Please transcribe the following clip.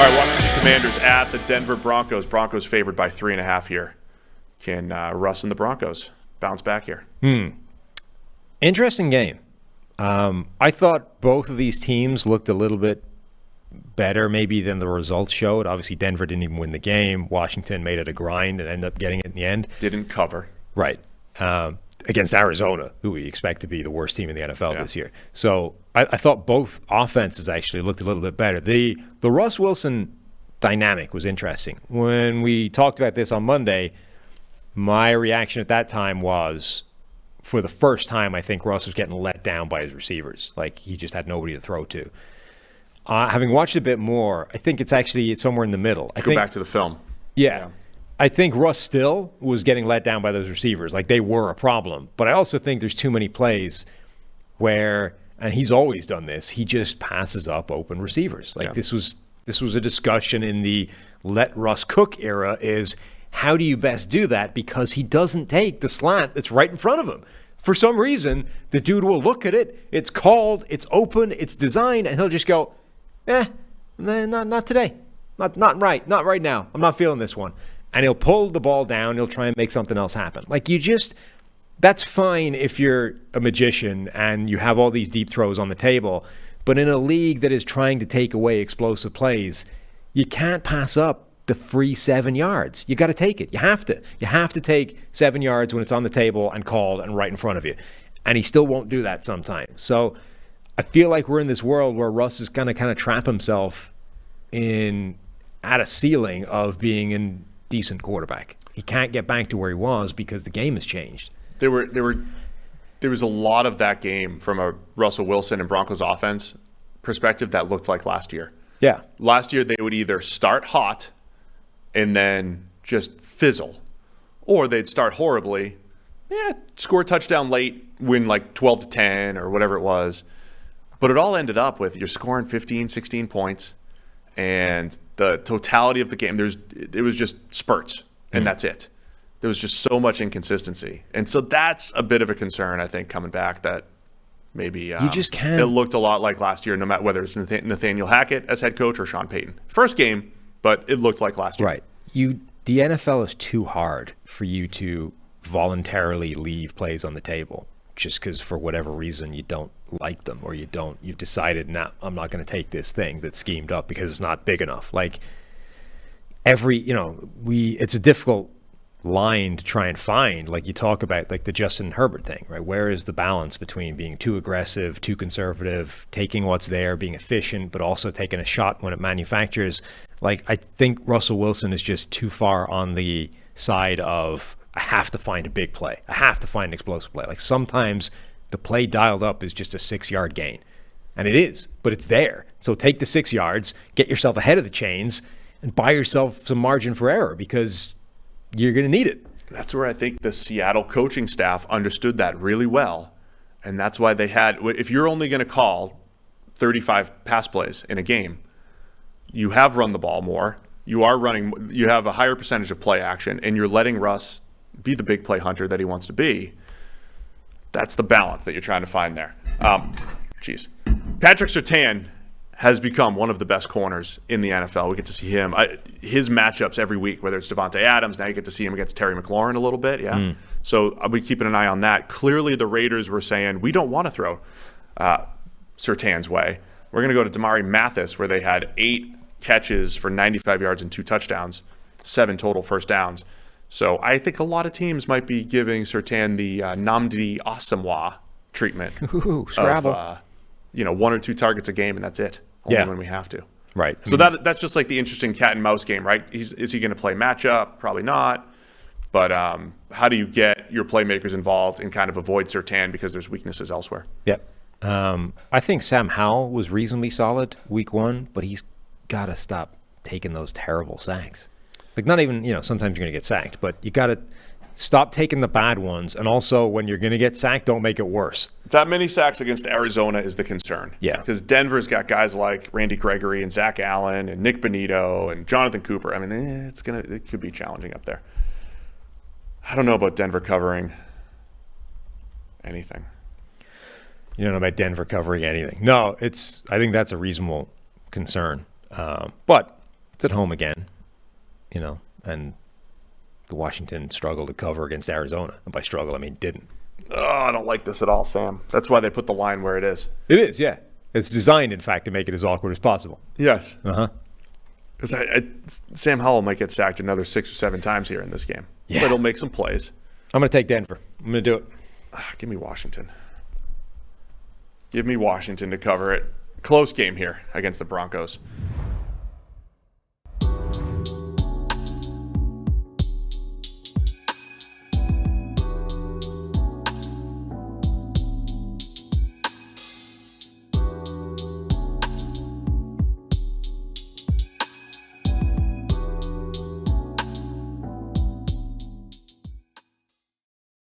All right, Washington Commanders at the Denver Broncos. Broncos favored by 3.5 here. Can Russ and the Broncos bounce back here? Interesting game. I thought both of these teams looked a little bit better maybe than the results showed. Obviously, Denver didn't even win the game. Washington made it a grind and ended up getting it in the end. Didn't cover. Right. Against Arizona, who we expect to be the worst team in the NFL this year. So I thought both offenses actually looked a little bit better. The Russ Wilson dynamic was interesting. When we talked about this on Monday, my reaction at that time was, for the first time, I think Russ was getting let down by his receivers. Like, he just had nobody to throw to. Having watched a bit more, I think it's somewhere in the middle. Go back to the film. Yeah. I think Russ still was getting let down by those receivers. Like, they were a problem. But I also think there's too many plays where, and he's always done this, he just passes up open receivers. Like, this was a discussion in the let Russ cook era, is how do you best do that? Because he doesn't take the slant that's right in front of him. For some reason, the dude will look at it, it's called, it's open, it's designed, and he'll just go, not today. Not right now. I'm not feeling this one. And he'll pull the ball down, he'll try and make something else happen. Like, that's fine if you're a magician and you have all these deep throws on the table, but in a league that is trying to take away explosive plays, you can't pass up the free 7 yards. You got to take it. You have to. You have to take 7 yards when it's on the table and called and right in front of you. And he still won't do that sometimes. So I feel like we're in this world where Russ is going to kind of trap himself at a ceiling of being a decent quarterback. He can't get back to where he was because the game has changed. There was a lot of that game from a Russell Wilson and Broncos offense perspective that looked like last year. Yeah. Last year they would either start hot and then just fizzle, or they'd start horribly, score a touchdown late, win like 12-10 or whatever it was. But it all ended up with you're scoring 15, 16 points, and the totality of the game, it was just spurts, and that's it. There was just so much inconsistency. And so that's a bit of a concern, I think, coming back, that maybe you just can't. It looked a lot like last year, no matter whether it's Nathaniel Hackett as head coach or Sean Payton. First game, but it looked like last year. Right. The NFL is too hard for you to voluntarily leave plays on the table just because for whatever reason you don't like them, or you've decided, I'm not going to take this thing that's schemed up because it's not big enough. Like, it's a difficult line to try and find. Like, you talk about like the Justin Herbert thing, right? Where is the balance between being too aggressive, too conservative, taking what's there, being efficient, but also taking a shot when it manufactures? Like, I think Russell Wilson is just too far on the side of, I have to find a big play. I have to find an explosive play. Like, sometimes the play dialed up is just a 6-yard gain. And it is, but it's there. So take the 6 yards, get yourself ahead of the chains, and buy yourself some margin for error, because you're going to need it. That's where I think the Seattle coaching staff understood that really well. And that's why they had, if you're only going to call 35 pass plays in a game, you have run the ball more, you have a higher percentage of play action, and you're letting Russ be the big play hunter that he wants to be. That's the balance that you're trying to find there. Patrick Surtain has become one of the best corners in the NFL. We get to see him. His matchups every week, whether it's Devontae Adams, now you get to see him against Terry McLaurin a little bit. Yeah. So I'll be keeping an eye on that. Clearly the Raiders were saying, we don't want to throw Surtain's way. We're going to go to Damari Mathis, where they had 8 catches for 95 yards and 2 touchdowns, 7 total first downs. So I think a lot of teams might be giving Surtain the Nnamdi Asomugha treatment. Scrabble. Of 1 or 2 targets a game, and that's it. Only when we have to. Right. So that's just like the interesting cat and mouse game, right? Is he going to play matchup? Probably not. But how do you get your playmakers involved and kind of avoid Surtain because there's weaknesses elsewhere? Yep. I think Sam Howell was reasonably solid week 1, but he's got to stop taking those terrible sacks. Like, not even, sometimes you're going to get sacked, but you got to stop taking the bad ones. And also, when you're going to get sacked, don't make it worse. That many sacks against Arizona is the concern. Yeah. Because Denver's got guys like Randy Gregory and Zach Allen and Nick Bonito and Jonathan Cooper. I mean, it could be challenging up there. I don't know about Denver covering anything. You don't know about Denver covering anything. No, I think that's a reasonable concern. But It's at home again, and the Washington struggled to cover against Arizona. And by struggle, I mean didn't. Oh, I don't like this at all, Sam. That's why they put the line where it is. It is, yeah. It's designed, in fact, to make it as awkward as possible. Yes. Uh-huh. Sam Howell might get sacked another 6 or 7 times here in this game. Yeah. But he'll make some plays. I'm going to take Denver. I'm going to do it. Give me Washington. Give me Washington to cover it. Close game here against the Broncos.